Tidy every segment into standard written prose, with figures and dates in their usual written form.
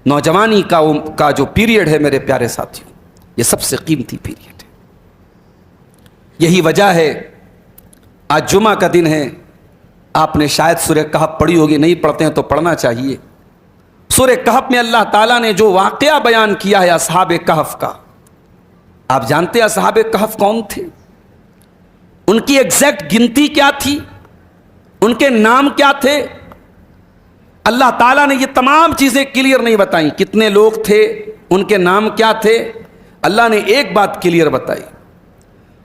نوجوانی کا جو پیریڈ ہے میرے پیارے ساتھیوں، یہ سب سے قیمتی پیریڈ ہے۔ یہی وجہ ہے آج جمعہ کا دن ہے، آپ نے شاید سورہ کہف پڑھی ہوگی، نہیں پڑھتے ہیں تو پڑھنا چاہیے۔ سورہ کہف میں اللہ تعالیٰ نے جو واقعہ بیان کیا ہے اصحاب کہف کا، آپ جانتے ہیں اصحاب کہف کون تھے؟ ان کی ایگزیکٹ گنتی کیا تھی؟ ان کے نام کیا تھے؟ اللہ تعالیٰ نے یہ تمام چیزیں کلیئر نہیں بتائیں، کتنے لوگ تھے، ان کے نام کیا تھے۔ اللہ نے ایک بات کلیئر بتائی،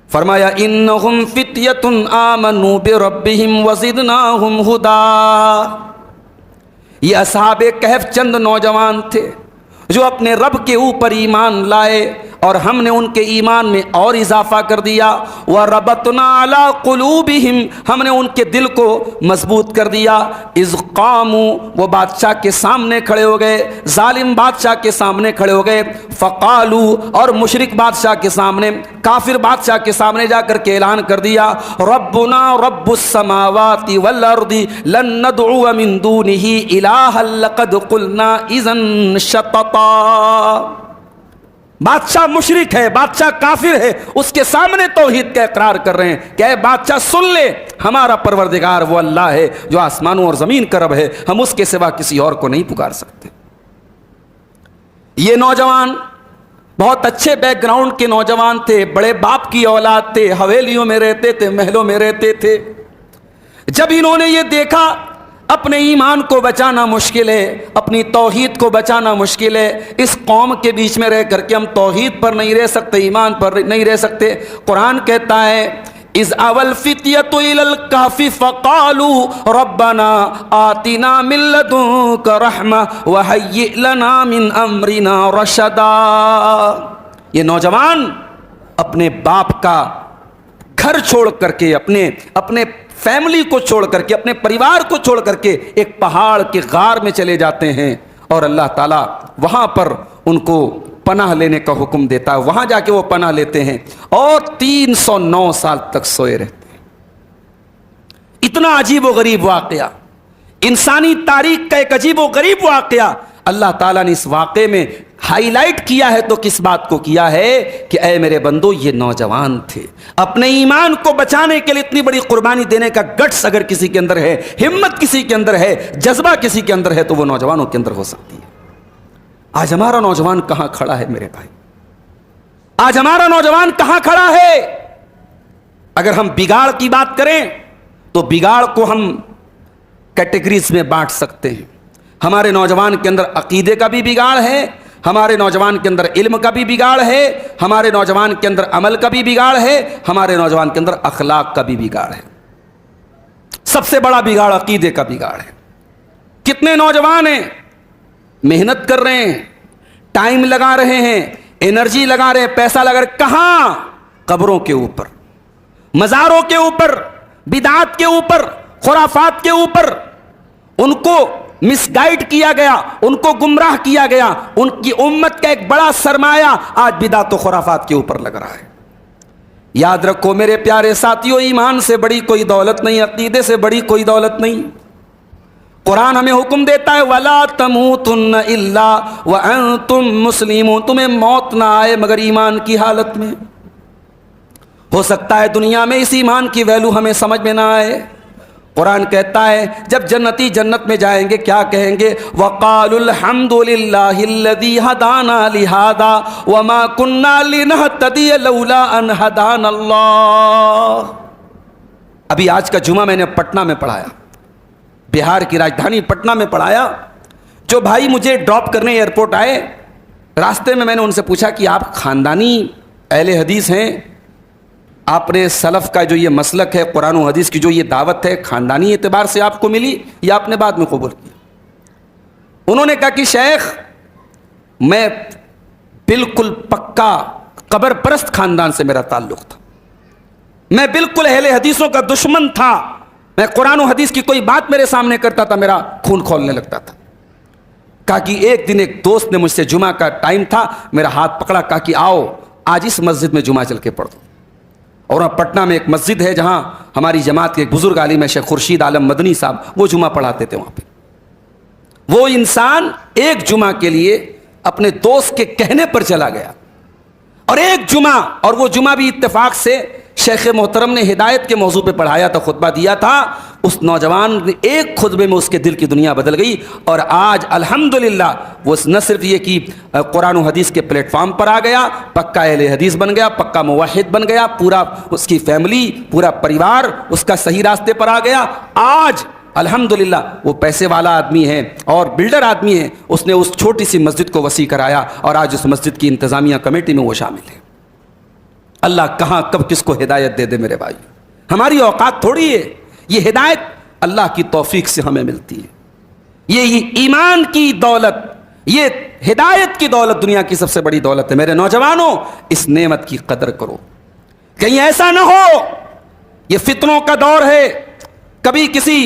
فرمایا انہم فتیۃ آمنوا بربہم وزدناہم ہدا۔ یہ اصحاب کہف چند نوجوان تھے جو اپنے رب کے اوپر ایمان لائے اور ہم نے ان کے ایمان میں اور اضافہ کر دیا۔ وَرَبَطْنَا عَلَىٰ قُلُوبِهِمْ، ہم نے ان کے دل کو مضبوط کر دیا۔ اِذْ قَامُوا، وہ بادشاہ کے سامنے کھڑے ہو گئے، ظالم بادشاہ کے سامنے کھڑے ہو گئے۔ فَقَالُوا، اور مشرک بادشاہ کے سامنے، کافر بادشاہ کے سامنے جا کر کے اعلان کر دیا، رَبُّنَا رَبُّ السَّمَاوَاتِ وَالْأَرْضِ لَن نَّدْعُوَ مِن دُونِهِ إِلَٰهًا لَّقَدْ قُلْنَا إِذًا شَطَطًا۔ بادشاہ مشرک ہے، بادشاہ کافر ہے، اس کے سامنے توحید کا اقرار کر رہے ہیں کہ اے بادشاہ سن لے، ہمارا پروردگار وہ اللہ ہے جو آسمانوں اور زمین کا رب ہے، ہم اس کے سوا کسی اور کو نہیں پکار سکتے۔ یہ نوجوان بہت اچھے بیک گراؤنڈ کے نوجوان تھے، بڑے باپ کی اولاد تھے، حویلیوں میں رہتے تھے، محلوں میں رہتے تھے۔ جب انہوں نے یہ دیکھا اپنے ایمان کو بچانا مشکل ہے، اپنی توحید کو بچانا مشکل ہے، اس قوم کے بیچ میں رہ کر کے ہم توحید پر نہیں رہ سکتے، ایمان پر نہیں رہ سکتے۔ قرآن کہتا ہے اِذْ أَوَى الْفِتْيَةُ إِلَى الْكَهْفِ فَقَالُوا رَبَّنَا آتِنَا مِن لَّدُنكَ رَحْمَةً وَهَيِّئْ لَنَا مِنْ أَمْرِنَا رَشَدًا۔ یہ نوجوان اپنے باپ کا گھر چھوڑ کر کے، اپنے فیملی کو چھوڑ کر کے، اپنے پریوار کو چھوڑ کر کے ایک پہاڑ کے غار میں چلے جاتے ہیں، اور اللہ تعالیٰ وہاں پر ان کو پناہ لینے کا حکم دیتا ہے۔ وہاں جا کے وہ پناہ لیتے ہیں اور 309 سال تک سوئے رہتے ہیں۔ اتنا عجیب و غریب واقعہ، انسانی تاریخ کا ایک عجیب و غریب واقعہ اللہ تعالیٰ نے اس واقعے میں ہائی لائٹ کیا ہے تو کس بات کو کیا ہے کہ اے میرے بندو، یہ نوجوان تھے، اپنے ایمان کو بچانے کے لیے اتنی بڑی قربانی دینے کا گٹس اگر کسی کے اندر ہے، ہمت کسی کے اندر ہے، جذبہ کسی کے اندر ہے، تو وہ نوجوانوں کے اندر ہو سکتی ہے۔ آج ہمارا نوجوان کہاں کھڑا ہے میرے بھائی؟ آج ہمارا نوجوان کہاں کھڑا ہے؟ اگر ہم بگاڑ کی بات کریں تو بگاڑ کو ہم کیٹیگریز میں بانٹ سکتے ہیں۔ ہمارے نوجوان کے اندر عقیدے کا بھی بگاڑ ہے، ہمارے نوجوان کے اندر علم کا بھی بگاڑ ہے، ہمارے نوجوان کے اندر عمل کا بھی بگاڑ ہے، ہمارے نوجوان کے اندر اخلاق کا بھی بگاڑ ہے۔ سب سے بڑا بگاڑ عقیدے کا بگاڑ ہے۔ کتنے نوجوان ہیں، محنت کر رہے ہیں، ٹائم لگا رہے ہیں، انرجی لگا رہے ہیں، پیسہ لگا رہے ہیں، کہاں؟ قبروں کے اوپر، مزاروں کے اوپر، بدعات کے اوپر، خرافات کے اوپر۔ ان کو مس گائیڈ کیا گیا، ان کو گمراہ کیا گیا، ان کی امت کا ایک بڑا سرمایہ آج بدعت و خرافات کے اوپر لگ رہا ہے۔ یاد رکھو میرے پیارے ساتھیوں، ایمان سے بڑی کوئی دولت نہیں، عقیدے سے بڑی کوئی دولت نہیں۔ قرآن ہمیں حکم دیتا ہے وَلَا تَمُوتُنَّ إِلَّا وَأَنْتُمْ مُسْلِمُونَ، تمہیں موت نہ آئے مگر ایمان کی حالت میں۔ ہو سکتا ہے دنیا میں اس ایمان کی ویلو ہمیں سمجھ میں نہ آئے۔ قرآن کہتا ہے جب جنتی جنت میں جائیں گے کیا کہیں گے؟ وَقَالُوا الْحَمْدُ لِلَّهِ الَّذِي هَدَانَا لِهَذَا وَمَا كُنَّا لِنَهْتَدِيَ لَوْلَا أَنْ هَدَانَا اللَّهُ۔ ابھی آج کا جمعہ میں نے پٹنہ میں پڑھایا، بہار کی راجدھانی پٹنہ میں پڑھایا۔ جو بھائی مجھے ڈراپ کرنے ایئرپورٹ آئے، راستے میں نے ان سے پوچھا کہ آپ خاندانی اہل حدیث ہیں، آپ نے سلف کا جو یہ مسلک ہے، قرآن و حدیث کی جو یہ دعوت ہے، خاندانی اعتبار سے آپ کو ملی یا آپ نے بعد میں قبول کیا؟ انہوں نے کہا کہ شیخ میں بالکل پکا قبر پرست خاندان سے میرا تعلق تھا، میں بالکل اہل حدیثوں کا دشمن تھا، میں قرآن و حدیث کی کوئی بات میرے سامنے کرتا تھا میرا خون کھولنے لگتا تھا۔ کہا کہ ایک دن ایک دوست نے مجھ سے، جمعہ کا ٹائم تھا، میرا ہاتھ پکڑا، کہا کہ آؤ آج اس مسجد میں جمعہ چل کے پڑھ دو۔ اور پٹنہ میں ایک مسجد ہے جہاں ہماری جماعت کے ایک بزرگ عالم ہے شیخ خورشید عالم مدنی صاحب، وہ جمعہ پڑھاتے تھے وہاں پہ۔ وہ انسان ایک جمعہ کے لیے اپنے دوست کے کہنے پر چلا گیا، اور ایک جمعہ، اور وہ جمعہ بھی اتفاق سے شیخ محترم نے ہدایت کے موضوع پہ پڑھایا تھا، خطبہ دیا تھا، اس نوجوان نے ایک خطبے میں اس کے دل کی دنیا بدل گئی، اور آج الحمدللہ وہ نہ صرف یہ کہ قرآن و حدیث کے پلیٹ فارم پر آ گیا، پکا اہل حدیث بن گیا، پکا موحد بن گیا، پورا اس کی فیملی، پورا پریوار اس کا صحیح راستے پر آ گیا۔ آج الحمدللہ وہ پیسے والا آدمی ہے اور بلڈر آدمی ہے، اس نے اس چھوٹی سی مسجد کو وسیع کرایا، اور آج اس مسجد کی انتظامیہ کمیٹی میں وہ شامل ہے۔ اللہ کہاں کب کس کو ہدایت دے دے میرے بھائی، ہماری اوقات تھوڑی ہے، یہ ہدایت اللہ کی توفیق سے ہمیں ملتی ہے۔ یہ ایمان کی دولت، یہ ہدایت کی دولت دنیا کی سب سے بڑی دولت ہے۔ میرے نوجوانوں، اس نعمت کی قدر کرو، کہیں ایسا نہ ہو، یہ فتنوں کا دور ہے، کبھی کسی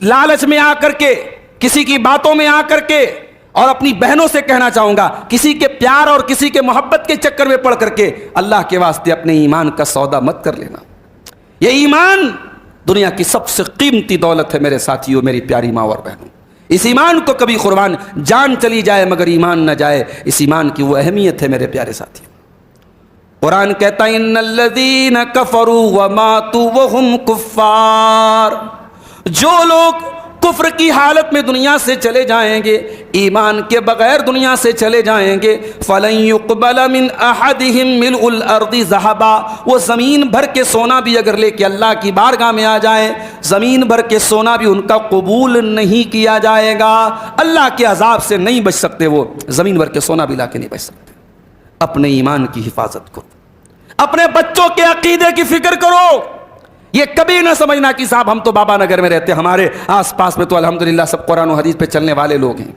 لالچ میں آ کر کے، کسی کی باتوں میں آ کر کے، اور اپنی بہنوں سے کہنا چاہوں گا، کسی کے پیار اور کسی کے محبت کے چکر میں پڑ کر کے اللہ کے واسطے اپنے ایمان کا سودا مت کر لینا۔ یہ ایمان دنیا کی سب سے قیمتی دولت ہے میرے ساتھیوں، میری پیاری ماں اور بہنوں، اس ایمان کو کبھی قربان، جان چلی جائے مگر ایمان نہ جائے، اس ایمان کی وہ اہمیت ہے میرے پیارے ساتھیوں۔ قرآن کہتا ہے ان الذین کفروا وماتوا وهم کفار، جو لوگ کفر کی حالت میں دنیا سے چلے جائیں گے، ایمان کے بغیر دنیا سے چلے جائیں گے، فَلَن يُقْبَلَ مِنْ أَحَدِهِمْ مِلْءُ الْأَرْضِ ذَهَبًا، وہ زمین بھر کے سونا بھی اگر لے کے اللہ کی بارگاہ میں آ جائیں، زمین بھر کے سونا بھی ان کا قبول نہیں کیا جائے گا۔ اللہ کے عذاب سے نہیں بچ سکتے، وہ زمین بھر کے سونا بھی لا کے نہیں بچ سکتے۔ اپنے ایمان کی حفاظت کرو، اپنے بچوں کے عقیدے کی فکر کرو۔ یہ کبھی نہ سمجھنا کہ صاحب ہم تو بابا نگر میں رہتے ہیں، ہمارے آس پاس میں تو الحمدللہ سب قرآن و حدیث پہ چلنے والے لوگ ہیں۔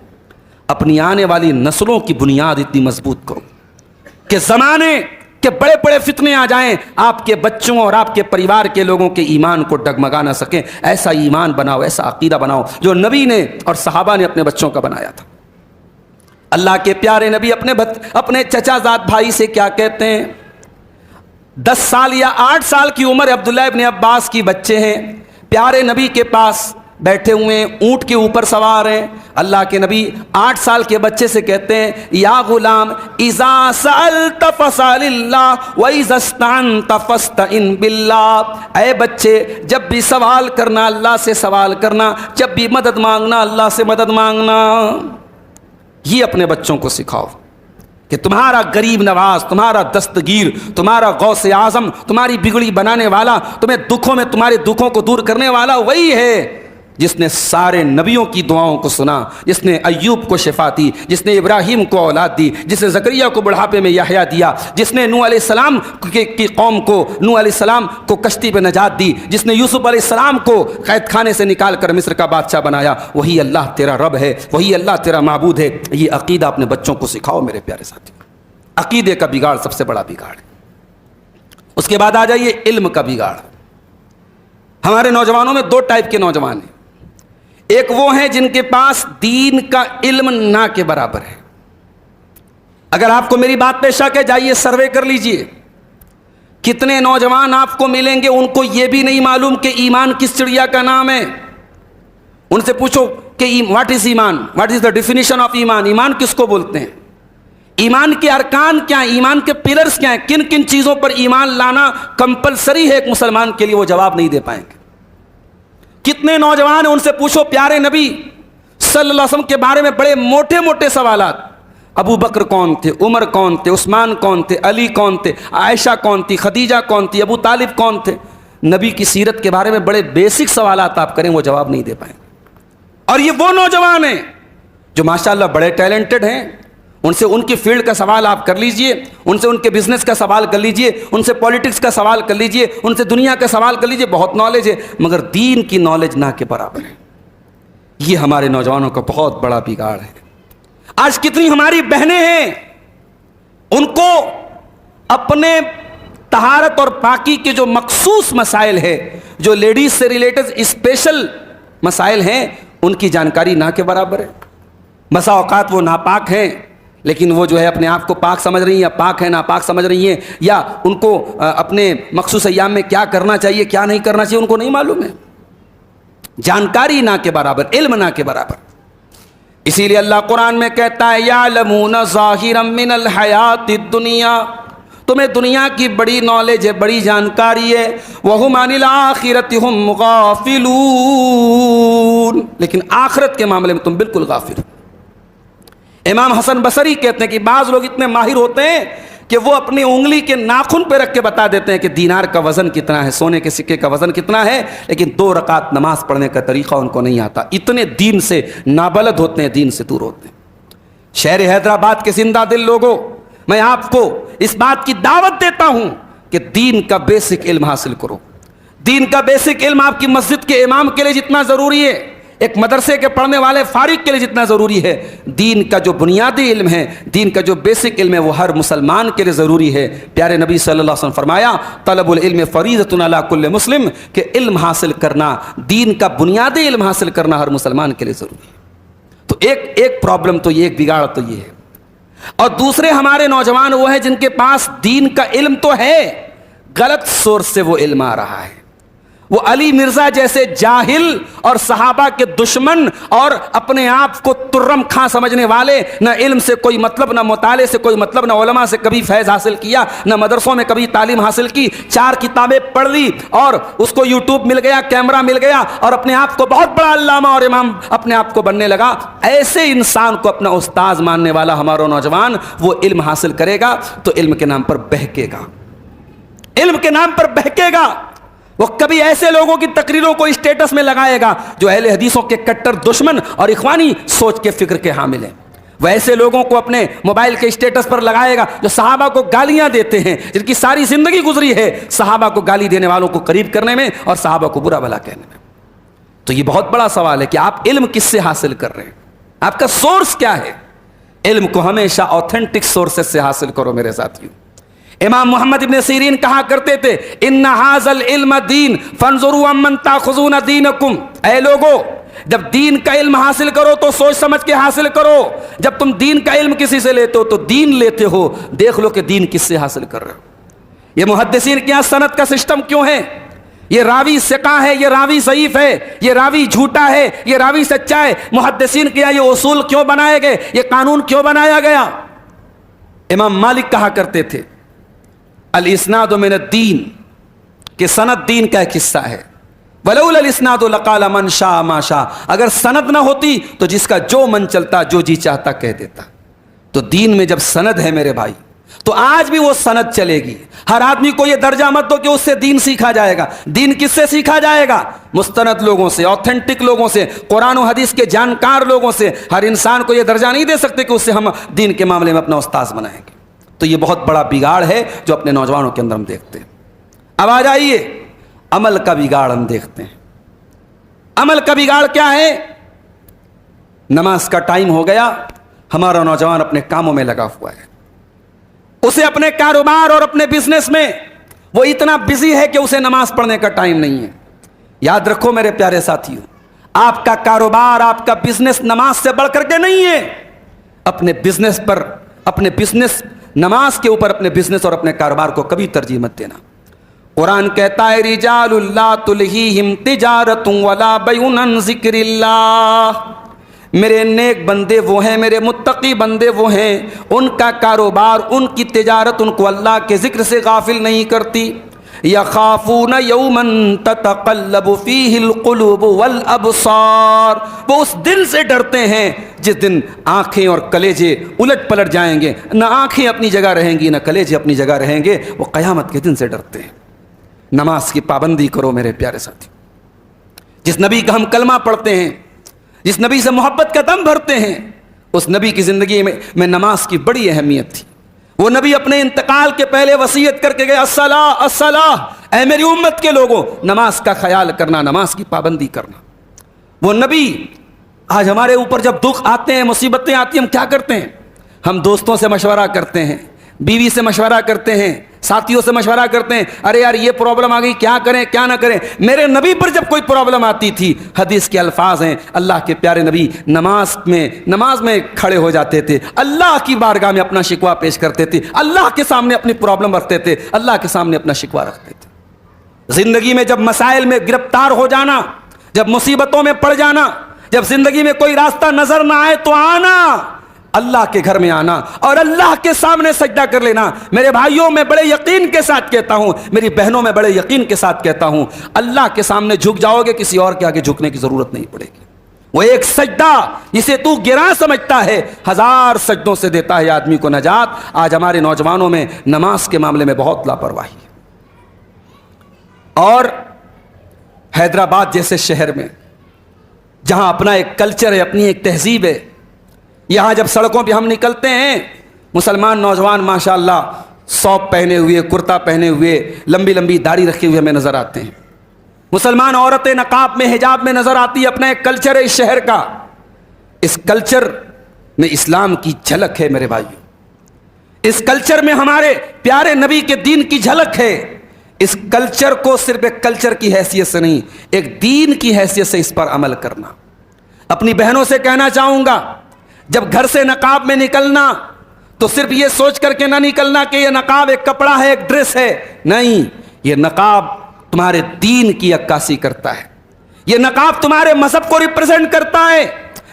اپنی آنے والی نسلوں کی بنیاد اتنی مضبوط کرو کہ زمانے کے بڑے بڑے فتنے آ جائیں، آپ کے بچوں اور آپ کے پریوار کے لوگوں کے ایمان کو ڈگمگا نہ سکیں۔ ایسا ایمان بناؤ، ایسا عقیدہ بناؤ جو نبی نے اور صحابہ نے اپنے بچوں کا بنایا تھا۔ اللہ کے پیارے نبی اپنے چچا زاد بھائی سے کیا کہتے ہیں؟ 10 سال یا 8 سال کی عمر عبداللہ ابن عباس کی بچے ہیں، پیارے نبی کے پاس بیٹھے ہوئے ہیں، اونٹ کے اوپر سوار ہیں۔ اللہ کے نبی 8 سال کے بچے سے کہتے ہیں یا غلام اذا سألت فاسأل اللہ واذا استعنت فاستعن باللہ، اے بچے جب بھی سوال کرنا اللہ سے سوال کرنا، جب بھی مدد مانگنا اللہ سے مدد مانگنا۔ یہ اپنے بچوں کو سکھاؤ کہ تمہارا غریب نواز، تمہارا دستگیر، تمہارا غوث اعظم، تمہاری بگڑی بنانے والا، تمہیں دکھوں میں تمہارے دکھوں کو دور کرنے والا وہی ہے جس نے سارے نبیوں کی دعاؤں کو سنا، جس نے ایوب کو شفا دی، جس نے ابراہیم کو اولاد دی، جس نے زکریا کو بڑھاپے میں یحییٰ دیا، جس نے نوح علیہ السلام کی قوم کو، نوح علیہ السلام کو کشتی پہ نجات دی، جس نے یوسف علیہ السلام کو قید خانے سے نکال کر مصر کا بادشاہ بنایا۔ وہی اللہ تیرا رب ہے، وہی اللہ تیرا معبود ہے۔ یہ عقیدہ اپنے بچوں کو سکھاؤ میرے پیارے ساتھی۔ عقیدے کا بگاڑ سب سے بڑا بگاڑ ہے۔ اس کے بعد آ جائیے علم کا بگاڑ۔ ہمارے نوجوانوں میں 2 ٹائپ کے نوجوان ہیں، ایک وہ ہیں جن کے پاس دین کا علم نہ کے برابر ہے۔ اگر آپ کو میری بات پہ شک ہے، جائیے سروے کر لیجئے، کتنے نوجوان آپ کو ملیں گے ان کو یہ بھی نہیں معلوم کہ ایمان کس چڑیا کا نام ہے۔ ان سے پوچھو کہ واٹ از ایمان، what is the definition of ایمان، ایمان کس کو بولتے ہیں، ایمان کے ارکان کیا ہیں، ایمان کے پلرز کیا ہیں، کن کن چیزوں پر ایمان لانا کمپلسری ہے ایک مسلمان کے لیے، وہ جواب نہیں دے پائیں گے۔ کتنے نوجوان ہیں ان سے پوچھو پیارے نبی صلی اللہ علیہ وسلم کے بارے میں بڑے موٹے موٹے سوالات، ابو بکر کون تھے، عمر کون تھے، عثمان کون تھے، علی کون تھے، عائشہ کون تھی، خدیجہ کون تھی، ابو طالب کون تھے، نبی کی سیرت کے بارے میں بڑے بیسک سوالات آپ کریں وہ جواب نہیں دے پائیں گے۔ اور یہ وہ نوجوان ہیں جو ماشاءاللہ بڑے ٹیلنٹڈ ہیں، ان سے ان کی فیلڈ کا سوال آپ کر لیجئے، ان سے ان کے بزنس کا سوال کر لیجئے، ان سے پولیٹکس کا سوال کر لیجئے، ان سے دنیا کا سوال کر لیجئے، بہت نالج ہے، مگر دین کی نالج نہ کے برابر ہے۔ یہ ہمارے نوجوانوں کا بہت بڑا بگاڑ ہے۔ آج کتنی ہماری بہنیں ہیں، ان کو اپنے طہارت اور پاکی کے جو مخصوص مسائل ہے، جو لیڈیز سے ریلیٹڈ اسپیشل مسائل ہیں، ان کی جانکاری نہ کے برابر ہے۔ بسا اوقات وہ ناپاک ہیں لیکن وہ جو ہے اپنے آپ کو پاک سمجھ رہی ہیں، یا پاک ہے ناپاک سمجھ رہی ہیں، یا ان کو اپنے مخصوص ایام میں کیا کرنا چاہیے کیا نہیں کرنا چاہیے ان کو نہیں معلوم ہے۔ جانکاری نہ کے برابر، علم نہ کے برابر۔ اسی لیے اللہ قرآن میں کہتا ہے یعلمون ظاہرا من الحیات الدنیا، تمہیں دنیا کی بڑی نالج ہے، بڑی جانکاری ہے، وَهُمْ عَنِ الْآخِرَةِ هُمْ غَافِلُونَ، لیکن آخرت کے معاملے میں تم بالکل غافل ہو۔ امام حسن بصری کہتے ہیں کہ بعض لوگ اتنے ماہر ہوتے ہیں کہ وہ اپنی انگلی کے ناخن پہ رکھ کے بتا دیتے ہیں کہ دینار کا وزن کتنا ہے، سونے کے سکے کا وزن کتنا ہے، لیکن 2 رکعت نماز پڑھنے کا طریقہ ان کو نہیں آتا، اتنے دین سے نابلد ہوتے ہیں، دین سے دور ہوتے ہیں۔ شہر حیدرآباد کے زندہ دل لوگوں، میں آپ کو اس بات کی دعوت دیتا ہوں کہ دین کا بیسک علم حاصل کرو۔ دین کا بیسک علم آپ کی مسجد کے امام کے لیے جتنا ضروری ہے، ایک مدرسے کے پڑھنے والے فارغ کے لیے جتنا ضروری ہے، دین کا جو بنیادی علم ہے، دین کا جو بیسک علم ہے، وہ ہر مسلمان کے لیے ضروری ہے۔ پیارے نبی صلی اللہ علیہ وسلم فرمایا طلب العلم فریضۃ علی کل مسلم، کہ علم حاصل کرنا، دین کا بنیادی علم حاصل کرنا ہر مسلمان کے لیے ضروری ہے۔ تو ایک پرابلم تو یہ، ایک بگاڑ تو یہ ہے۔ اور دوسرے ہمارے نوجوان وہ ہیں جن کے پاس دین کا علم تو ہے، غلط سورس سے وہ علم آ رہا ہے۔ وہ علی مرزا جیسے جاہل اور صحابہ کے دشمن اور اپنے آپ کو ترم خاں سمجھنے والے، نہ علم سے کوئی مطلب، نہ مطالعے سے کوئی مطلب، نہ علماء سے کبھی فیض حاصل کیا، نہ مدرسوں میں کبھی تعلیم حاصل کی، 4 کتابیں پڑھ لی اور اس کو یوٹیوب مل گیا، کیمرہ مل گیا اور اپنے آپ کو بہت بڑا علامہ اور امام اپنے آپ کو بننے لگا۔ ایسے انسان کو اپنا استاذ ماننے والا ہمارا نوجوان وہ علم حاصل کرے گا تو علم کے نام پر بہکے گا، علم کے نام پر بہکے گا۔ وہ کبھی ایسے لوگوں کی تقریروں کو اسٹیٹس میں لگائے گا جو اہل حدیثوں کے کٹر دشمن اور اخوانی سوچ کے فکر کے حامل ہیں۔ وہ ایسے لوگوں کو اپنے موبائل کے اسٹیٹس پر لگائے گا جو صحابہ کو گالیاں دیتے ہیں، جن کی ساری زندگی گزری ہے صحابہ کو گالی دینے والوں کو قریب کرنے میں اور صحابہ کو برا بھلا کہنے میں۔ تو یہ بہت بڑا سوال ہے کہ آپ علم کس سے حاصل کر رہے ہیں، آپ کا سورس کیا ہے۔ علم کو ہمیشہ آتھینٹک سورسز سے حاصل کرو میرے ساتھیوں۔ امام محمد ابن سیرین کہا کرتے تھے ان ھذا العلم دین فانظروا عمن تاخذون دینکم، اے لوگو جب دین کا علم حاصل کرو تو سوچ سمجھ کے حاصل کرو، جب تم دین کا علم کسی سے لیتے ہو تو دین لیتے ہو، دیکھ لو کہ دین کس سے حاصل کر رہے ہو۔ یہ محدثین کے یہاں سند کا سسٹم کیوں ہے؟ یہ راوی ثقہ ہے، یہ راوی ضعیف ہے، یہ راوی جھوٹا ہے، یہ راوی سچا ہے۔ محدثین کے یہاں یہ اصول کیوں بنائے گئے، یہ قانون کیوں بنایا گیا؟ امام مالک کہا کرتے تھے الاسناد من الدین، کہ سند دین کا ایک حصہ ہے۔ ولولا الاسناد لقال من شاء ما شاء، اگر سند نہ ہوتی تو جس کا جو من چلتا، جو جی چاہتا کہہ دیتا۔ تو دین میں جب سند ہے میرے بھائی تو آج بھی وہ سند چلے گی۔ ہر آدمی کو یہ درجہ مت دو کہ اس سے دین سیکھا جائے گا۔ دین کس سے سیکھا جائے گا؟ مستند لوگوں سے، آتھینٹک لوگوں سے، قرآن و حدیث کے جانکار لوگوں سے۔ ہر انسان کو یہ درجہ نہیں دے سکتے کہ اس سے ہم دین کے معاملے میں اپنا استاذ بنائیں گے۔ تو یہ بہت بڑا بگاڑ ہے جو اپنے نوجوانوں کے اندر ہم دیکھتے ہیں۔ اب آ جائیے عمل کا بگاڑ ہم دیکھتے ہیں۔ عمل کا بگاڑ کیا ہے؟ نماز کا ٹائم ہو گیا، ہمارا نوجوان اپنے کاموں میں لگا ہوا ہے، اسے اپنے کاروبار اور اپنے بزنس میں وہ اتنا بزی ہے کہ اسے نماز پڑھنے کا ٹائم نہیں ہے۔ یاد رکھو میرے پیارے ساتھیوں، آپ کا کاروبار، آپ کا بزنس نماز سے بڑھ کر کے نہیں ہے۔ اپنے بزنس پر، اپنے بزنس، نماز کے اوپر اپنے بزنس اور اپنے کاروبار کو کبھی ترجیح مت دینا۔ قرآن کہتا ہے رجال لا تلہیہم تجارت ولا بیع عن ذکر اللہ، میرے نیک بندے وہ ہیں، میرے متقی بندے وہ ہیں، ان کا کاروبار، ان کی تجارت ان کو اللہ کے ذکر سے غافل نہیں کرتی۔ یخافون یوما تتقلب فیہ القلوب والابصار، وہ اس دن سے ڈرتے ہیں جس دن آنکھیں اور کلیجے الٹ پلٹ جائیں گے، نہ آنکھیں اپنی جگہ رہیں گی نہ کلیجے اپنی جگہ رہیں گے۔ وہ قیامت کے دن سے ڈرتے ہیں۔ نماز کی پابندی کرو میرے پیارے ساتھی۔ جس نبی کا ہم کلمہ پڑھتے ہیں، جس نبی سے محبت کا دم بھرتے ہیں، اس نبی کی زندگی میں نماز کی بڑی اہمیت تھی۔ وہ نبی اپنے انتقال کے پہلے وصیت کر کے گئے الصلاۃ الصلاۃ، اے میری امت کے لوگوں نماز کا خیال کرنا، نماز کی پابندی کرنا۔ وہ نبی آج ہمارے اوپر جب دکھ آتے ہیں، مصیبتیں آتی ہیں، ہم کیا کرتے ہیں؟ ہم دوستوں سے مشورہ کرتے ہیں، بیوی سے مشورہ کرتے ہیں، ساتھیوں سے مشورہ کرتے ہیں، ارے یار یہ پرابلم آ گئی، کیا کریں کیا نہ کریں۔ میرے نبی پر جب کوئی پرابلم آتی تھی، حدیث کے الفاظ ہیں، اللہ کے پیارے نبی نماز میں کھڑے ہو جاتے تھے، اللہ کی بارگاہ میں اپنا شکوہ پیش کرتے تھے، اللہ کے سامنے اپنی پرابلم رکھتے تھے، اللہ کے سامنے اپنا شکوہ رکھتے تھے۔ زندگی میں جب مسائل میں گرفتار ہو جانا، جب مصیبتوں میں پڑ جانا، جب زندگی میں کوئی راستہ نظر نہ آئے تو آنا، اللہ کے گھر میں آنا اور اللہ کے سامنے سجدہ کر لینا۔ میرے بھائیوں، میں بڑے یقین کے ساتھ کہتا ہوں، میری بہنوں میں بڑے یقین کے ساتھ کہتا ہوں، اللہ کے سامنے جھک جاؤ گے، کسی اور کے آگے جھکنے کی ضرورت نہیں پڑے گی۔ وہ ایک سجدہ جسے تو گراں سمجھتا ہے، 1000 سجدوں سے دیتا ہے آدمی کو نجات۔ آج ہمارے نوجوانوں میں نماز کے معاملے میں بہت لاپرواہی ہے، اور حیدرآباد جیسے شہر میں جہاں اپنا ایک کلچر ہے، اپنی ایک تہذیب ہے، یہاں جب سڑکوں پہ ہم نکلتے ہیں، مسلمان نوجوان ماشاءاللہ سوپ پہنے ہوئے، کرتا پہنے ہوئے، لمبی لمبی داڑھی رکھے ہوئے ہمیں نظر آتے ہیں۔ مسلمان عورتیں نقاب میں، حجاب میں نظر آتی ہے۔ اپنا ایک کلچر ہے اس شہر کا، اس کلچر میں اسلام کی جھلک ہے میرے بھائیوں، اس کلچر میں ہمارے پیارے نبی کے دین کی جھلک ہے۔ اس کلچر کو صرف ایک کلچر کی حیثیت سے نہیں، ایک دین کی حیثیت سے اس پر عمل کرنا۔ اپنی بہنوں سے کہنا چاہوں گا، جب گھر سے نقاب میں نکلنا تو صرف یہ سوچ کر کے نہ نکلنا کہ یہ نقاب ایک کپڑا ہے، ایک ڈریس ہے، نہیں، یہ نقاب تمہارے دین کی عکاسی کرتا ہے، یہ نقاب تمہارے مذہب کو ریپرزینٹ کرتا ہے۔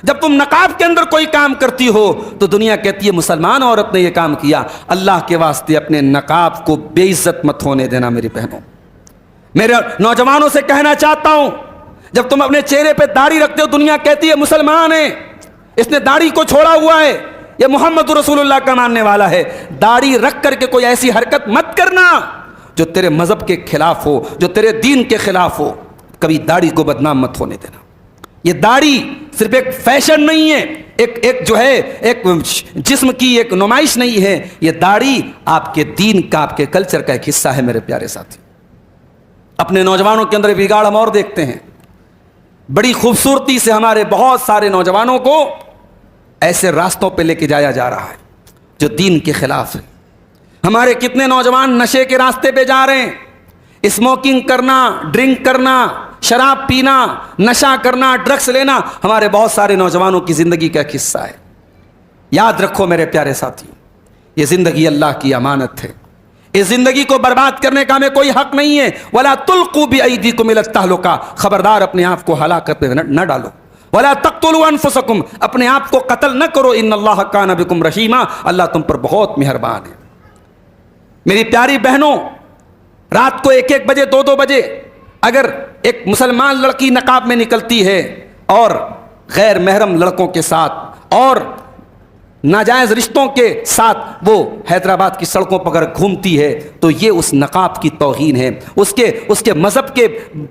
جب تم نقاب کے اندر کوئی کام کرتی ہو تو دنیا کہتی ہے مسلمان عورت نے یہ کام کیا۔ اللہ کے واسطے اپنے نقاب کو بے عزت مت ہونے دینا میری بہنوں۔ میرے نوجوانوں سے کہنا چاہتا ہوں، جب تم اپنے چہرے پہ داڑھی رکھتے ہو، دنیا کہتی ہے مسلمان ہے، اس نے داڑھی کو چھوڑا ہوا ہے، یہ محمد رسول اللہ کا ماننے والا ہے۔ داڑھی رکھ کر کے کوئی ایسی حرکت مت کرنا جو تیرے مذہب کے خلاف ہو، جو تیرے دین کے خلاف ہو۔ کبھی داڑھی کو بدنام مت ہونے دینا۔ یہ داڑھی صرف ایک فیشن نہیں ہے، ایک جو ہے ایک جسم کی ایک نمائش نہیں ہے، یہ داڑھی آپ کے دین کا، آپ کے کلچر کا ایک حصہ ہے میرے پیارے ساتھی۔ اپنے نوجوانوں کے اندر بگاڑ ہم اور دیکھتے ہیں، بڑی خوبصورتی سے ہمارے بہت سارے نوجوانوں کو ایسے راستوں پہ لے کے جایا جا رہا ہے جو دین کے خلاف ہے۔ ہمارے کتنے نوجوان نشے کے راستے پہ جا رہے ہیں، اسموکنگ کرنا، ڈرنک کرنا، شراب پینا، نشہ کرنا، ڈرگس لینا ہمارے بہت سارے نوجوانوں کی زندگی کا ایک حصہ ہے۔ یاد رکھو میرے پیارے ساتھی، یہ زندگی اللہ کی امانت ہے، اس زندگی کو برباد کرنے کا ہمیں کوئی حق نہیں ہے۔ وَلَا تُلْقُوا بِأَيْدِيكُمْ إِلَى التَّهْلُكَةِ، خبردار اپنے آپ کو ہلاکت میں نہ ڈالو۔ وَلَا تَقْتُلُوا أَنفُسَكُمْ، اپنے آپ کو قتل نہ کرو۔ إِنَّ اللَّهَ كَانَ بِكُمْ رَحِيمًا، اللہ تم پر بہت مہربان ہے۔ میری پیاری بہنوں، رات کو 1-1 بجے 2-2 بجے اگر ایک مسلمان لڑکی نقاب میں نکلتی ہے اور غیر محرم لڑکوں کے ساتھ اور ناجائز رشتوں کے ساتھ وہ حیدرآباد کی سڑکوں پر اگر گھومتی ہے تو یہ اس نقاب کی توہین ہے، اس کے مذہب کے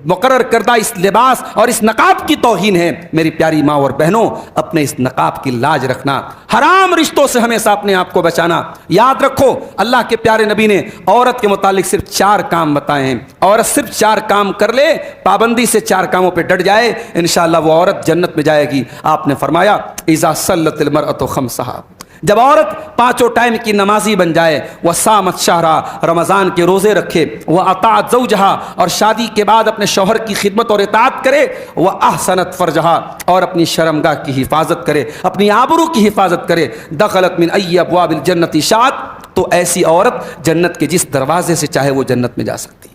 مقرر کردہ اس لباس اور اس نقاب کی توہین ہے۔ میری پیاری ماں اور بہنوں، اپنے اس نقاب کی لاج رکھنا، حرام رشتوں سے ہمیشہ اپنے آپ کو بچانا۔ یاد رکھو، اللہ کے پیارے نبی نے عورت کے متعلق صرف 4 کام بتائے ہیں۔ عورت صرف 4 کام کر لے، پابندی سے 4 کاموں پہ ڈٹ جائے، انشاءاللہ وہ عورت جنت میں جائے گی۔ آپ نے فرمایا اذا صلت المرأة خمسها، جب عورت 5 ٹائم کی نمازی بن جائے، وہ صامت شہرا، رمضان کے روزے رکھے، وہ اطاعت زوجہا، اور شادی کے بعد اپنے شوہر کی خدمت اور اطاعت کرے، وہ احسنت فرجہا، اور اپنی شرمگاہ کی حفاظت کرے، اپنی آبرو کی حفاظت کرے، دخلت من ای ابواب الجنت شاءت، تو ایسی عورت جنت کے جس دروازے سے چاہے وہ جنت میں جا سکتی۔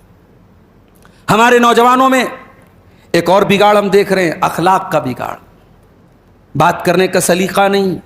ہمارے نوجوانوں میں ایک اور بگاڑ ہم دیکھ رہے ہیں، اخلاق کا بگاڑ، بات کرنے کا سلیقہ نہیں،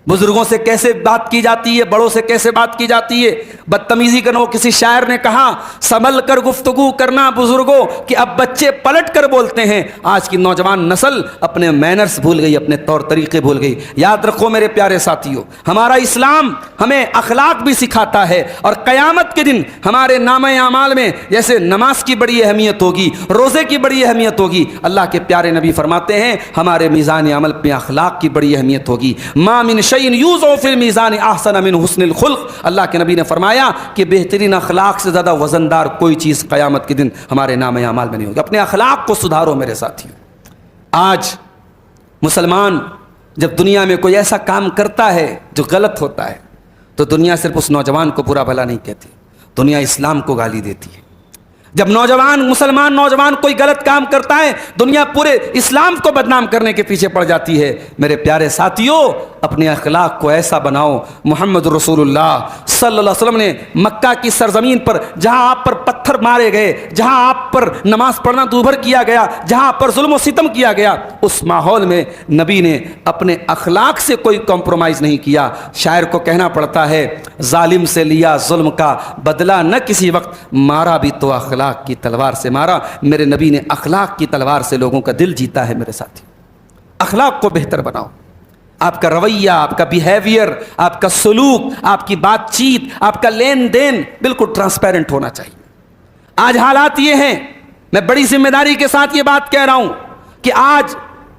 بزرگوں سے کیسے بات کی جاتی ہے، بڑوں سے کیسے بات کی جاتی ہے، بدتمیزی کرنا۔ وہ کسی شاعر نے کہا، سنبھل کر گفتگو کرنا بزرگوں کہ اب بچے پلٹ کر بولتے ہیں۔ آج کی نوجوان نسل اپنے مینرز بھول گئی، اپنے طور طریقے بھول گئی۔ یاد رکھو میرے پیارے ساتھیوں، ہمارا اسلام ہمیں اخلاق بھی سکھاتا ہے، اور قیامت کے دن ہمارے نامہ اعمال میں جیسے نماز کی بڑی اہمیت ہوگی، روزے کی بڑی اہمیت ہوگی، اللہ کے پیارے نبی فرماتے ہیں ہمارے میزان عمل پہ اخلاق کی بڑی اہمیت ہوگی۔ ما من یوزو فی المیزان احسن من حسن الخلق، اللہ کے نبی نے فرمایا کہ بہترین اخلاق سے زیادہ وزندار کوئی چیز قیامت کے دن ہمارے نام اعمال میں نہیں ہوگی۔ اپنے اخلاق کو سدھارو میرے ساتھیوں۔ آج مسلمان جب دنیا میں کوئی ایسا کام کرتا ہے جو غلط ہوتا ہے تو دنیا صرف اس نوجوان کو برا بھلا نہیں کہتی، دنیا اسلام کو گالی دیتی ہے۔ جب مسلمان نوجوان کوئی غلط کام کرتا ہے دنیا پورے اسلام کو بدنام کرنے کے پیچھے پڑ جاتی ہے۔ میرے پیارے ساتھیوں، اپنے اخلاق کو ایسا بناؤ۔ محمد رسول اللہ صلی اللہ علیہ وسلم نے مکہ کی سرزمین پر جہاں آپ پر پتھر مارے گئے، جہاں آپ پر نماز پڑھنا دوبھر کیا گیا، جہاں آپ پر ظلم و ستم کیا گیا، اس ماحول میں نبی نے اپنے اخلاق سے کوئی کمپرومائز نہیں کیا۔ شاعر کو کہنا پڑتا ہے، ظالم سے لیا ظلم کا بدلہ نہ کسی وقت، مارا بھی تو اخلاق کی تلوار سے مارا۔ میرے نبی نے اخلاق کی تلوار سے لوگوں کا دل جیتا ہے۔ میرے ساتھی، اخلاق کو بہتر بناؤ۔ آپ کا رویہ، آپ کا بیہیویئر، آپ کا سلوک، آپ کی بات چیت، آپ کا لین دین بالکل ٹرانسپیرنٹ ہونا چاہیے۔ آج حالات یہ ہیں، میں بڑی ذمہ داری کے ساتھ یہ بات کہہ رہا ہوں کہ آج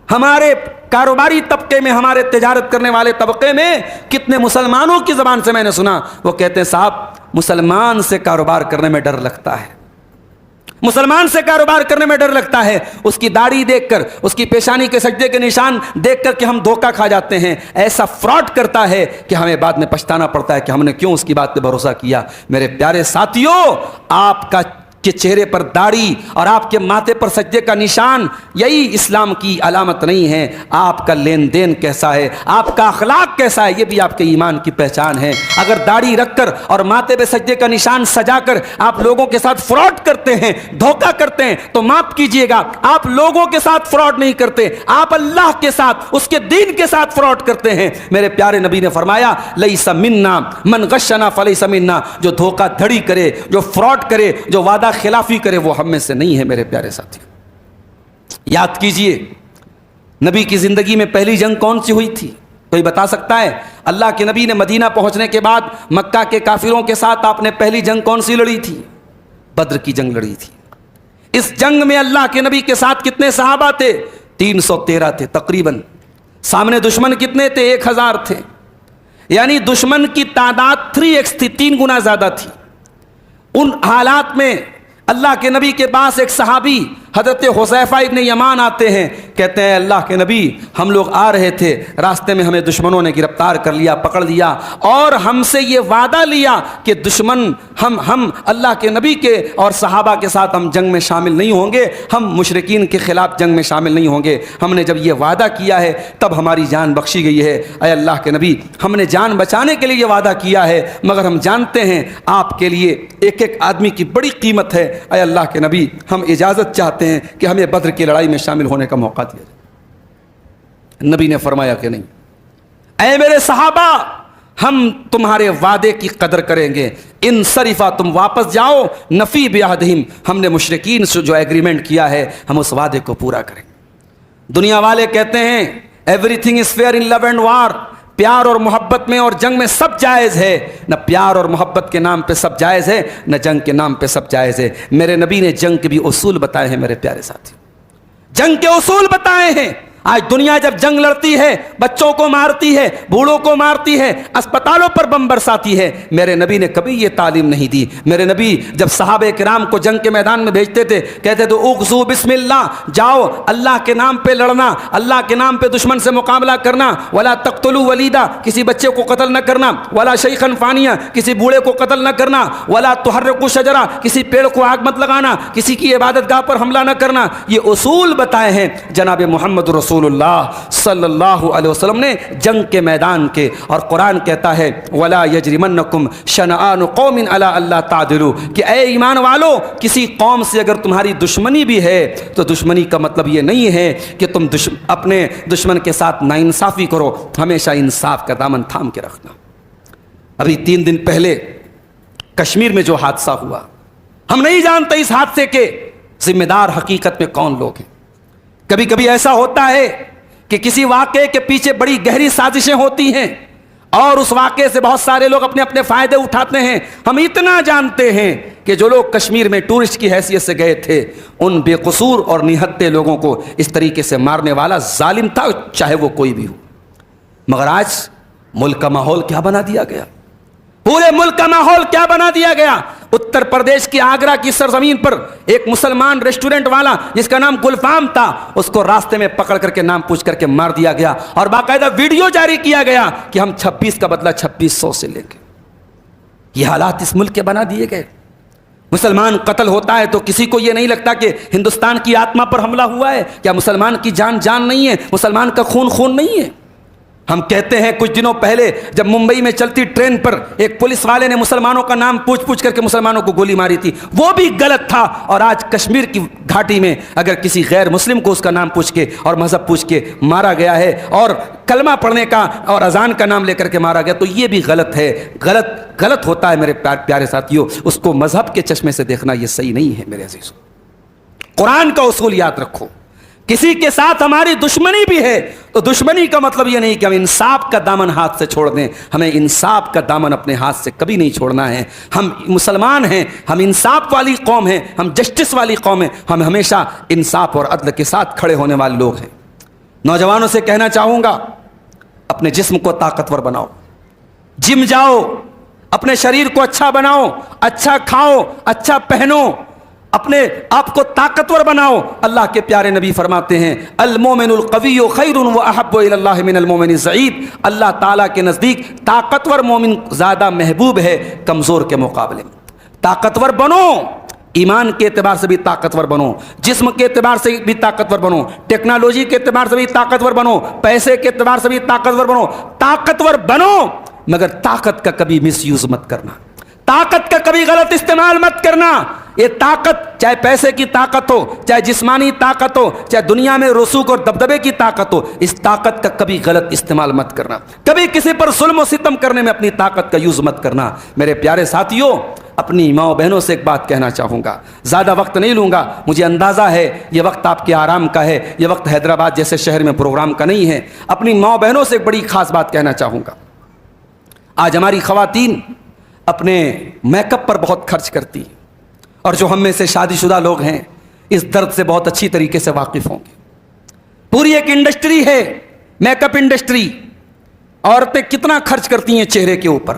ہمارے کاروباری طبقے میں، ہمارے تجارت کرنے والے طبقے میں کتنے مسلمانوں کی زبان سے میں نے سنا، وہ کہتے ہیں صاحب مسلمان سے کاروبار کرنے میں ڈر لگتا ہے، مسلمان سے کاروبار کرنے میں ڈر لگتا ہے، اس کی داڑھی دیکھ کر، اس کی پیشانی کے سجدے کے نشان دیکھ کر کہ ہم دھوکہ کھا جاتے ہیں، ایسا فراڈ کرتا ہے کہ ہمیں بعد میں پچھتانا پڑتا ہے کہ ہم نے کیوں اس کی بات پہ بھروسہ کیا۔ میرے پیارے ساتھیوں، آپ کا کے چہرے پر داڑھی اور آپ کے ماتھے پر سجدے کا نشان یہی اسلام کی علامت نہیں ہے۔ آپ کا لین دین کیسا ہے، آپ کا اخلاق کیسا ہے، یہ بھی آپ کے ایمان کی پہچان ہے۔ اگر داڑھی رکھ کر اور ماتھے پہ سجدے کا نشان سجا کر آپ لوگوں کے ساتھ فراڈ کرتے ہیں، دھوکہ کرتے ہیں، تو معاف کیجئے گا، آپ لوگوں کے ساتھ فراڈ نہیں کرتے، آپ اللہ کے ساتھ، اس کے دین کے ساتھ فراڈ کرتے ہیں۔ میرے پیارے نبی نے فرمایا، لیس منا من غشنا فلیس منا، جو دھوکہ دھڑی کرے، جو فراڈ کرے، جو وعدہ خلافی کرے، وہ ہم میں سے نہیں ہے۔ میرے پیارے ساتھی، یاد کیجئے نبی کی زندگی میں پہلی جنگ کون سی ہوئی تھی؟ کوئی بتا سکتا ہے؟ اللہ کے نبی نے مدینہ پہنچنے کے بعد مکہ کے کافروں کے ساتھ آپ نے پہلی جنگ کون سی لڑی تھی؟ بدر کی جنگ لڑی تھی۔ اس جنگ میں اللہ کے نبی کے ساتھ کتنے صحابہ تھے؟ 313 تھے تقریباً۔ سامنے دشمن کتنے تھے؟ 1000 تھے، یعنی دشمن کی تعداد 3x تھی، 3 گنا زیادہ تھی۔ ان حالات میں اللہ کے نبی کے پاس ایک صحابی حضرت حذیفہ ابن یمان آتے ہیں، کہتے ہیں اللہ کے نبی، ہم لوگ آ رہے تھے، راستے میں ہمیں دشمنوں نے گرفتار کر لیا، پکڑ لیا، اور ہم سے یہ وعدہ لیا کہ دشمن ہم اللہ کے نبی کے اور صحابہ کے ساتھ ہم جنگ میں شامل نہیں ہوں گے، ہم مشرکین کے خلاف جنگ میں شامل نہیں ہوں گے۔ ہم نے جب یہ وعدہ کیا ہے تب ہماری جان بخشی گئی ہے۔ اے اللہ کے نبی، ہم نے جان بچانے کے لیے یہ وعدہ کیا ہے، مگر ہم جانتے ہیں آپ کے لیے ایک ایک آدمی کی بڑی قیمت ہے۔ اے اللہ کے نبی، ہم اجازت چاہتے ہیں کہ ہمیں بدر کی لڑائی میں شامل ہونے کا موقع دیا جائے۔ نبی نے فرمایا کہ نہیں، اے میرے صحابہ، ہم تمہارے وعدے کی قدر کریں گے، انصرفا، تم واپس جاؤ، نفی بعہدہم، ہم نے مشرکین سے جو ایگریمنٹ کیا ہے ہم اس وعدے کو پورا کریں گے۔ دنیا والے کہتے ہیں everything is fair in love and war, پیار اور محبت میں اور جنگ میں سب جائز ہے۔ نہ پیار اور محبت کے نام پہ سب جائز ہے، نہ جنگ کے نام پہ سب جائز ہے۔ میرے نبی نے جنگ کے بھی اصول بتائے ہیں۔ میرے پیارے ساتھی، جنگ کے اصول بتائے ہیں۔ آج دنیا جب جنگ لڑتی ہے، بچوں کو مارتی ہے، بوڑھوں کو مارتی ہے، اسپتالوں پر بم برساتی ہے، میرے نبی نے کبھی یہ تعلیم نہیں دی۔ میرے نبی جب صحابہ کرام کو جنگ کے میدان میں بھیجتے تھے، کہتے تھے اغزو بسم اللہ، جاؤ اللہ کے نام پہ لڑنا، اللہ کے نام پہ دشمن سے مقابلہ کرنا، ولا تقتلوا ولیدا، کسی بچے کو قتل نہ کرنا، ولا شیخا فانیا، کسی بوڑھے کو قتل نہ کرنا، ولا تحرقوا شجرا، کسی پیڑ کو آگ مت لگانا، کسی کی عبادت گاہ پر حملہ نہ کرنا۔ یہ اصول بتائے ہیں جناب محمد رسول اللہ صلی اللہ علیہ وسلم نے جنگ کے میدان کے۔ اور قرآن کہتا ہے وَلَا يَجْرِمَنَّكُمْ شَنَآنُ قَوْمٍ عَلَىٰ أَلَّا تَعْدِلُوا، کہ اے ایمان والو، کسی قوم سے اگر تمہاری دشمنی بھی ہے تو دشمنی کا مطلب یہ نہیں ہے کہ تم اپنے دشمن کے ساتھ ناانصافی کرو، ہمیشہ انصاف کا دامن تھام کے رکھنا۔ ابھی 3 دن پہلے کشمیر میں جو حادثہ ہوا، ہم نہیں جانتے اس حادثے کے ذمہ دار حقیقت میں کون لوگ ہیں۔ کبھی کبھی ایسا ہوتا ہے کہ کسی واقعے کے پیچھے بڑی گہری سازشیں ہوتی ہیں اور اس واقعے سے بہت سارے لوگ اپنے اپنے فائدے اٹھاتے ہیں۔ ہم اتنا جانتے ہیں کہ جو لوگ کشمیر میں ٹورسٹ کی حیثیت سے گئے تھے، ان بے قصور اور نہتے لوگوں کو اس طریقے سے مارنے والا ظالم تھا، چاہے وہ کوئی بھی ہو۔ مگر آج ملک کا ماحول کیا بنا دیا گیا، پورے ملک کا ماحول کیا بنا دیا گیا۔ اتر پردیش کی آگرہ کی سرزمین پر ایک مسلمان ریسٹورنٹ والا جس کا نام گلفام تھا، اس کو راستے میں پکڑ کر کے نام پوچھ کر کے مار دیا گیا، اور باقاعدہ ویڈیو جاری کیا گیا کہ ہم 26 کا بدلہ 2600 سے لیں گے۔ یہ حالات اس ملک کے بنا دیے گئے۔ مسلمان قتل ہوتا ہے تو کسی کو یہ نہیں لگتا کہ ہندوستان کی آتما پر حملہ ہوا ہے؟ کیا مسلمان کی جان جان نہیں ہے؟ مسلمان کا خون خون نہیں ہے؟ ہم کہتے ہیں کچھ دنوں پہلے جب ممبئی میں چلتی ٹرین پر ایک پولیس والے نے مسلمانوں کا نام پوچھ کر کے مسلمانوں کو گولی ماری تھی، وہ بھی غلط تھا، اور آج کشمیر کی گھاٹی میں اگر کسی غیر مسلم کو اس کا نام پوچھ کے اور مذہب پوچھ کے مارا گیا ہے اور کلمہ پڑھنے کا اور اذان کا نام لے کر کے مارا گیا تو یہ بھی غلط ہے۔ غلط ہوتا ہے میرے پیارے ساتھیوں، اس کو مذہب کے چشمے سے دیکھنا یہ صحیح نہیں ہے میرے عزیزوں۔ قرآن کا اصول یاد رکھو، کسی کے ساتھ ہماری دشمنی بھی ہے تو دشمنی کا مطلب یہ نہیں کہ ہم انصاف کا دامن ہاتھ سے چھوڑ دیں، ہمیں انصاف کا دامن اپنے ہاتھ سے کبھی نہیں چھوڑنا ہے۔ ہم مسلمان ہیں، ہم انصاف والی قوم ہیں، ہم جسٹس والی قوم ہیں، ہم ہمیشہ انصاف اور عدل کے ساتھ کھڑے ہونے والے لوگ ہیں۔ نوجوانوں سے کہنا چاہوں گا، اپنے جسم کو طاقتور بناؤ، جم جاؤ، اپنے شریر کو اچھا بناؤ، اچھا کھاؤ، اچھا پہنو، اپنے آپ کو طاقتور بناؤ۔ اللہ کے پیارے نبی فرماتے ہیں المومن القوی خیر واحب الی اللہ من المومن الضعیف، اللہ تعالیٰ کے نزدیک طاقتور مومن زیادہ محبوب ہے کمزور کے مقابلے میں۔ طاقتور بنو، ایمان کے اعتبار سے بھی طاقتور بنو، جسم کے اعتبار سے بھی طاقتور بنو، ٹیکنالوجی کے اعتبار سے بھی طاقتور بنو، پیسے کے اعتبار سے بھی طاقتور بنو۔ طاقتور بنو مگر طاقت کا کبھی مس یوز مت کرنا، طاقت کا کبھی غلط استعمال مت کرنا۔ یہ طاقت چاہے پیسے کی طاقت ہو، چاہے جسمانی طاقت ہو، چاہے دنیا میں رسوخ اور دبدبے کی طاقت ہو، اس طاقت کا کبھی غلط استعمال مت کرنا، کبھی کسی پر ظلم و ستم کرنے میں اپنی طاقت کا یوز مت کرنا۔ میرے پیارے ساتھیوں، اپنی ماں و بہنوں سے ایک بات کہنا چاہوں گا، زیادہ وقت نہیں لوں گا، مجھے اندازہ ہے یہ وقت آپ کے آرام کا ہے، یہ وقت حیدرآباد جیسے شہر میں پروگرام کا نہیں ہے۔ اپنی ماں و بہنوں سے ایک بڑی خاص بات کہنا چاہوں گا۔ آج ہماری خواتین اپنے میک اپ پر بہت خرچ کرتی ہیں، اور جو ہم میں سے شادی شدہ لوگ ہیں اس درد سے بہت اچھی طریقے سے واقف ہوں گے۔ پوری ایک انڈسٹری ہے میک اپ انڈسٹری، عورتیں کتنا خرچ کرتی ہیں چہرے کے اوپر،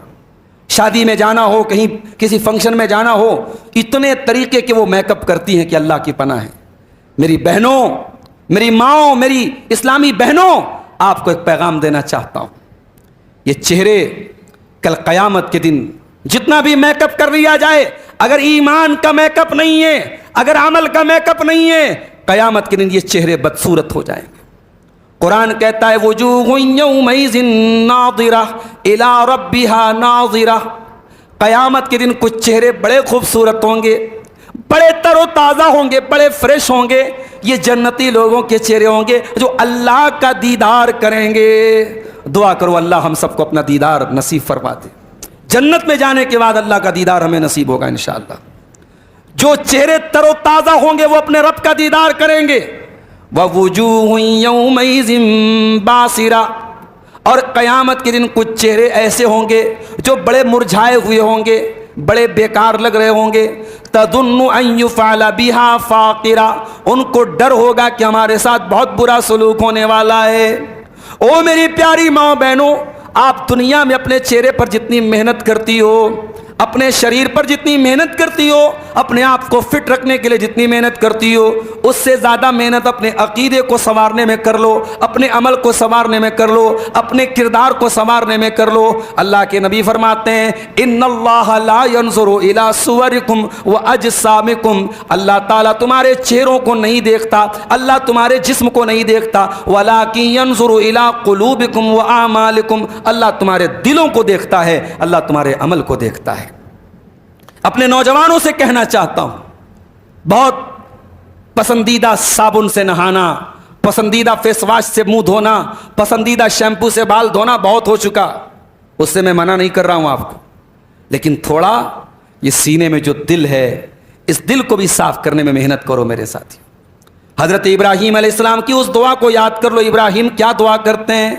شادی میں جانا ہو، کہیں کسی فنکشن میں جانا ہو، اتنے طریقے کے وہ میک اپ کرتی ہیں کہ اللہ کی پناہ ہے۔ میری بہنوں، میری ماؤں، میری اسلامی بہنوں، آپ کو ایک پیغام دینا چاہتا ہوں، یہ چہرے کل قیامت کے دن جتنا بھی میک اپ کر لیا جائے، اگر ایمان کا میک اپ نہیں ہے، اگر عمل کا میک اپ نہیں ہے، قیامت کے دن یہ چہرے بدصورت ہو جائیں گے۔ قرآن کہتا ہے وجوہ یومئذ ناظرہ الی ربہا ناظرہ، قیامت کے دن کچھ چہرے بڑے خوبصورت ہوں گے، بڑے تر و تازہ ہوں گے، بڑے فریش ہوں گے، یہ جنتی لوگوں کے چہرے ہوں گے جو اللہ کا دیدار کریں گے۔ دعا کرو اللہ ہم سب کو اپنا دیدار نصیب فرما دے، جنت میں جانے کے بعد اللہ کا دیدار ہمیں نصیب ہوگا انشاءاللہ۔ جو چہرے تر و تازہ ہوں گے وہ اپنے رب کا دیدار کریں گے۔ وَوُجُوهٌ يَوْمَئِذٍ بَاسِرَةٌ، اور قیامت کے دن کچھ چہرے ایسے ہوں گے جو بڑے مرجھائے ہوئے ہوں گے، بڑے بیکار لگ رہے ہوں گے۔ تَظُنُّ أَن يُفْعَلَ بِهَا فَاقِرَةٌ، ان کو ڈر ہوگا کہ ہمارے ساتھ بہت برا سلوک ہونے والا ہے۔ او میری پیاری ماں بہنوں، آپ دنیا میں اپنے چہرے پر جتنی محنت کرتی ہو، اپنے شریر پر جتنی محنت کرتی ہو، اپنے آپ کو فٹ رکھنے کے لیے جتنی محنت کرتی ہو، اس سے زیادہ محنت اپنے عقیدے کو سنوارنے میں کر لو، اپنے عمل کو سنوارنے میں کر لو، اپنے کردار کو سنوارنے میں کر لو۔ اللہ کے نبی فرماتے ہیں ان اللہ لا ينظر الى صورکم واجسامکم، اللہ تعالیٰ تمہارے چہروں کو نہیں دیکھتا، اللہ تمہارے جسم کو نہیں دیکھتا، ولکن ينظر الى قلوبکم واعمالکم، اللہ تمہارے دلوں کو دیکھتا ہے، اللہ تمہارے عمل کو دیکھتا ہے۔ اپنے نوجوانوں سے کہنا چاہتا ہوں، بہت پسندیدہ صابن سے نہانا، پسندیدہ فیس واش سے منہ دھونا، پسندیدہ شیمپو سے بال دھونا بہت ہو چکا، اس سے میں منع نہیں کر رہا ہوں آپ کو، لیکن تھوڑا یہ سینے میں جو دل ہے اس دل کو بھی صاف کرنے میں محنت کرو میرے ساتھی۔ حضرت ابراہیم علیہ السلام کی اس دعا کو یاد کر لو۔ ابراہیم کیا دعا کرتے ہیں؟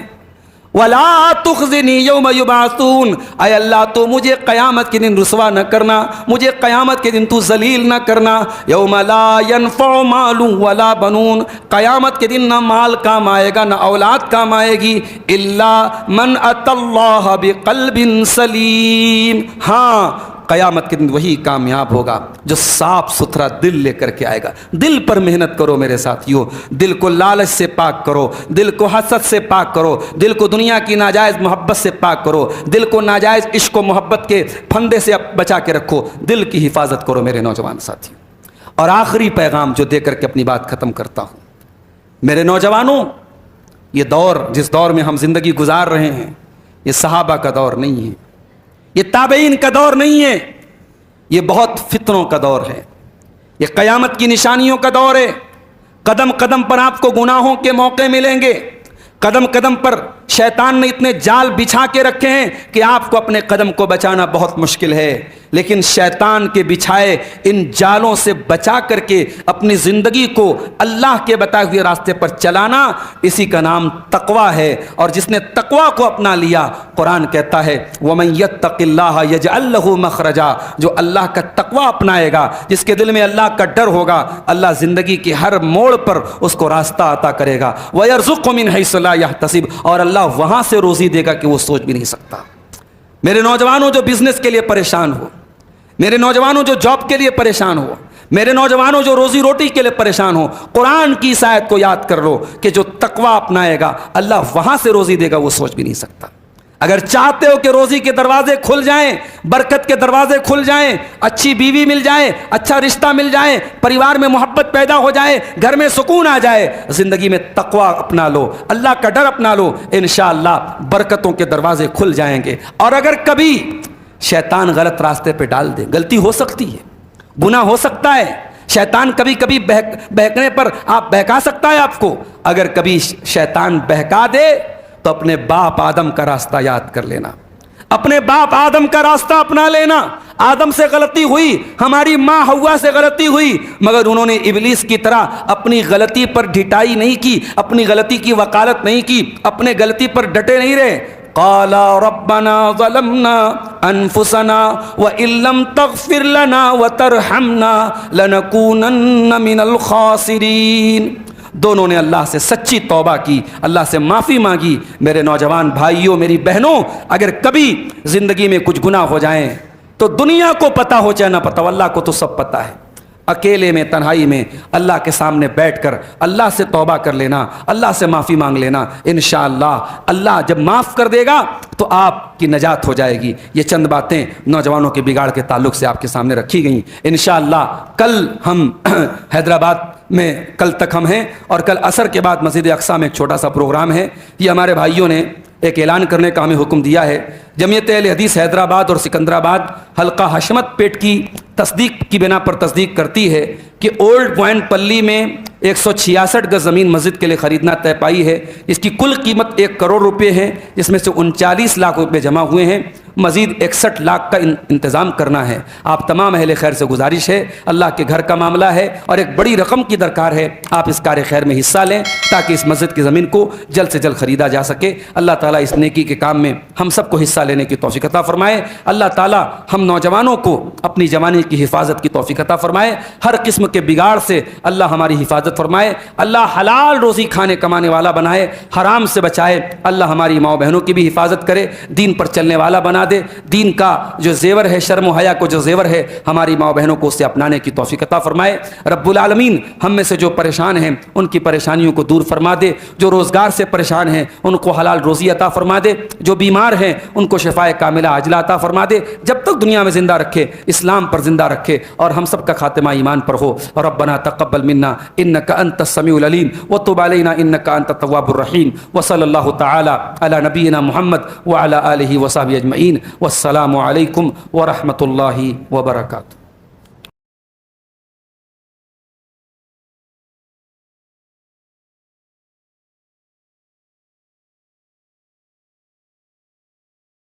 وَلَا تُخْزِنِي يَوْمَ يُبْعَثُونَ، اے اللہ تو مجھے قیامت کے دن رسوا نہ کرنا، مجھے قیامت کے دن تو ذلیل نہ کرنا۔ يَوْمَ لَا يَنْفَعُ مَالٌ وَلَا بَنُونَ، قیامت کے دن نہ مال کام آئے گا نہ اولاد کام آئے گی، إِلَّا مَنْ أَتَى اللَّهَ بِقَلْبٍ سَلِيمٍ، ہاں قیامت کے دن وہی کامیاب ہوگا جو صاف ستھرا دل لے کر کے آئے گا۔ دل پر محنت کرو میرے ساتھیوں، دل کو لالچ سے پاک کرو، دل کو حسد سے پاک کرو، دل کو دنیا کی ناجائز محبت سے پاک کرو، دل کو ناجائز عشق و محبت کے پھندے سے بچا کے رکھو، دل کی حفاظت کرو میرے نوجوان ساتھیوں۔ اور آخری پیغام جو دے کر کے اپنی بات ختم کرتا ہوں، میرے نوجوانوں، یہ دور جس دور میں ہم زندگی گزار رہے ہیں، یہ صحابہ کا دور نہیں ہے، یہ تابعین کا دور نہیں ہے، یہ بہت فتنوں کا دور ہے، یہ قیامت کی نشانیوں کا دور ہے۔ قدم قدم پر آپ کو گناہوں کے موقع ملیں گے، قدم قدم پر شیطان نے اتنے جال بچھا کے رکھے ہیں کہ آپ کو اپنے قدم کو بچانا بہت مشکل ہے، لیکن شیطان کے بچھائے ان جالوں سے بچا کر کے اپنی زندگی کو اللہ کے بتائے ہوئے راستے پر چلانا، اسی کا نام تقویٰ ہے۔ اور جس نے تقویٰ کو اپنا لیا، قرآن کہتا ہے وَمَن يَتَّقِ اللَّهَ يَجْعَل لَّهُ مَخْرَجًا، جو اللہ کا تقویٰ اپنائے گا، جس کے دل میں اللہ کا ڈر ہوگا، اللہ زندگی کے ہر موڑ پر اس کو راستہ عطا کرے گا۔ وَيَرْزُقْهُ مِنْ حَيْثُ لَا يَحْتَسِبُ، اور اللہ وہاں سے روزی دے گا کہ وہ سوچ بھی نہیں سکتا۔ میرے نوجوانوں جو بزنس کے لیے پریشان ہو، میرے نوجوانوں جو جاب کے لیے پریشان ہو، میرے نوجوانوں جو روزی روٹی کے لیے پریشان ہو، قرآن کی اس آیت کو یاد کر لو کہ جو تقویٰ اپنائے گا اللہ وہاں سے روزی دے گا، وہ سوچ بھی نہیں سکتا۔ اگر چاہتے ہو کہ روزی کے دروازے کھل جائیں، برکت کے دروازے کھل جائیں، اچھی بیوی مل جائے، اچھا رشتہ مل جائے، پریوار میں محبت پیدا ہو جائے، گھر میں سکون آ جائے، زندگی میں تقویٰ اپنا لو، اللہ کا ڈر اپنا لو، انشاءاللہ برکتوں کے دروازے کھل جائیں گے۔ اور اگر کبھی شیطان غلط راستے پہ ڈال دے، غلطی ہو سکتی ہے، گناہ ہو سکتا ہے، شیطان کبھی کبھی بہکنے پر آپ بہکا سکتا ہے آپ کو، اگر کبھی شیطان بہکا دے تو اپنے باپ آدم کا راستہ یاد کر لینا، اپنے باپ آدم کا راستہ اپنا لینا۔ آدم سے غلطی ہوئی، ہماری ماں حوا سے غلطی ہوئی، مگر انہوں نے ابلیس کی طرح اپنی غلطی پر ڈھٹائی نہیں کی، اپنی غلطی کی وکالت نہیں کی، اپنے غلطی پر ڈٹے نہیں رہے۔ قال ربنا ظلمنا انفسنا وان لم تغفر لنا وترحمنا لنكونن من الخاسرین۔ دونوں نے اللہ سے سچی توبہ کی، اللہ سے معافی مانگی۔ میرے نوجوان بھائیوں، میری بہنوں، اگر کبھی زندگی میں کچھ گناہ ہو جائیں تو دنیا کو پتہ ہو چاہے نہ پتہ ہو، اللہ کو تو سب پتہ ہے، اکیلے میں تنہائی میں اللہ کے سامنے بیٹھ کر اللہ سے توبہ کر لینا، اللہ سے معافی مانگ لینا، انشاءاللہ اللہ جب معاف کر دے گا تو آپ کی نجات ہو جائے گی۔ یہ چند باتیں نوجوانوں کے بگاڑ کے تعلق سے آپ کے سامنے رکھی گئیں۔ انشاءاللہ کل ہم حیدرآباد میں کل تک ہم ہیں، اور کل عصر کے بعد مسجد اقصی میں ایک چھوٹا سا پروگرام ہے۔ یہ ہمارے بھائیوں نے ایک اعلان کرنے کا ہمیں حکم دیا ہے۔ جمعیت اہل حدیث حیدرآباد اور سکندرآباد حلقہ حشمت پیٹ کی تصدیق کی بنا پر تصدیق کرتی ہے کہ اولڈ پوائنٹ پلی میں 166 گز زمین مسجد کے لیے خریدنا طے پائی ہے۔ اس کی کل قیمت 1 کروڑ روپے ہے، جس میں سے 39 لاکھ روپے جمع ہوئے ہیں، مزید 61 لاکھ کا انتظام کرنا ہے۔ آپ تمام اہل خیر سے گزارش ہے، اللہ کے گھر کا معاملہ ہے اور ایک بڑی رقم کی درکار ہے، آپ اس کار خیر میں حصہ لیں تاکہ اس مسجد کی زمین کو جلد سے جلد خریدا جا سکے۔ اللہ تعالیٰ اس نیکی کے کام میں ہم سب کو حصہ لینے کی توفیق عطا فرمائے۔ اللہ تعالیٰ ہم نوجوانوں کو اپنی جوانی کی حفاظت کی توفیق عطا فرمائے، ہر قسم کے بگاڑ سے اللہ ہماری حفاظت فرمائے، اللہ حلال روزی کھانے کمانے والا بنائے، حرام سے بچائے، اللہ ہماری ماؤں بہنوں کی بھی حفاظت کرے، دین پر چلنے والا بنا دے، دین کا جو زیور ہے، شرم و حیا کو جو زیور ہے، ہماری ماؤں بہنوں کو اسے اپنانے کی توفیق عطا فرمائے۔ رب العالمین ہم میں سے جو پریشان ہیں ان کی پریشانیوں کو دور فرما دے، جو روزگار سے پریشان ہیں ان کو حلال روزی عطا فرما دے، جو بیمار ہیں ان کو شفائے کاملہ عاجلہ عطا فرما دے، جب تک دنیا میں زندہ رکھے، اسلام پر زندہ رکھے اور ہم سب کا خاتمہ ایمان پر ہو۔ ربنا تقبل منا انک انت السمیع العلیم وتب علینا انک انت التواب الرحیم، وصلی اللہ تعالی علی نبینا محمد وعلی آلہ وصحبہ اجمعین، والسلام علیکم ورحمۃ اللہ وبرکاتہ۔